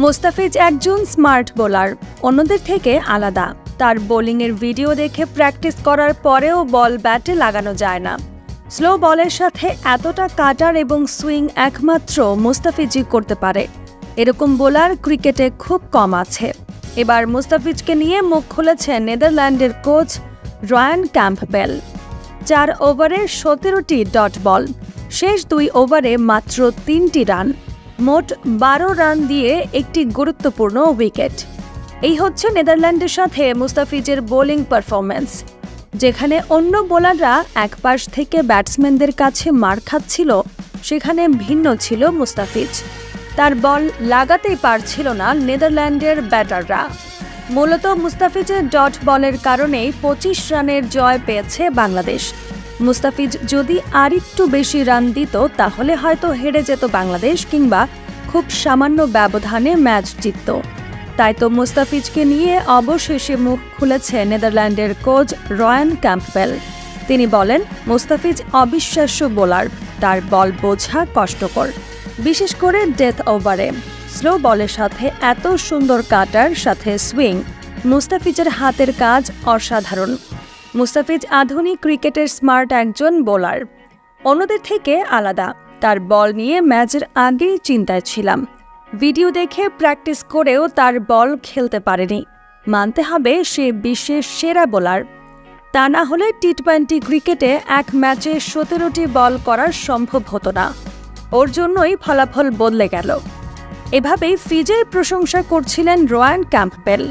মুস্তাফিজ একজন smart bowler, অন্যদের থেকে আলাদা। তার বোলিংয়ের ভিডিও দেখে প্র্যাকটিস করার পরেও বল ব্যাটে লাগানো যায় না। স্লো বলের সাথে এতটা কাটার এবং সুইং একমাত্র মুস্তাফিজই করতে পারে। এরকম বোলার ক্রিকেটে খুব কম আছে। এবার মুস্তাফিজকে নিয়ে মুখ খুলেছেন নেদারল্যান্ডের কোচ রায়ান ক্যাম্পবেল। 4 ওভারে 17টি ডট বল, শেষ 2 ওভারে মাত্র 3টি রান, মোট 12 রান দিয়ে একটি গুরুত্বপূর্ণ উইকেট। এই হচ্ছে নেদারল্যান্ডের সাথে মুস্তাফিজের বোলিং পারফরম্যান্স। যেখানে অন্য বোলাররা একপাশ থেকে ব্যাটসম্যানদের কাছে মার খাচ্ছিল, সেখানে ভিন্ন ছিল মুস্তাফিজ। তার বল লাগাতেই পারছিল না নেদারল্যান্ডের ব্যাটাররা। মূলত মুস্তাফিজের ডট বলের কারণেই 25 রানের জয় পেয়েছে বাংলাদেশ। মুস্তাফিজ যদি আরেকটু বেশি রান দিত তাহলে হয়তো হেরে যেত বাংলাদেশ, কিংবা খুব সামান্য ব্যবধানে ম্যাচ জিতত। তাই তো মুস্তাফিজকে নিয়ে অবশেষে মুখ খুলেছে নেদারল্যান্ডের কোচ রায়ান ক্যাম্পবেল। তিনি বলেন, মুস্তাফিজ অবিশ্বাস্য বোলার, তার বল বোঝা কষ্টকর, বিশেষ করে ডেথ ওভারে। স্লো বলের সাথে এত সুন্দর কাটার সাথে সুইং, মুস্তাফিজের হাতের কাজ অসাধারণ। মুস্তাফিজ আধুনিক ক্রিকেটের স্মার্ট একজন বোলার, অন্যদের থেকে আলাদা। তার বল নিয়ে ম্যাচের আগেই চিন্তায় ছিলাম। ভিডিও দেখে প্র্যাকটিস করেও তার বল খেলতে পারেনি। মানতে হবে সে বিশ্বের সেরা বোলার। তা না হলে টি-20 ক্রিকেটে এক ম্যাচে 17টি বল করা সম্ভব হতো না। ওর জন্যই ফলাফল বদলে গেল। এভাবেই ফিজের প্রশংসা করছিলেন রায়ান ক্যাম্পবেল।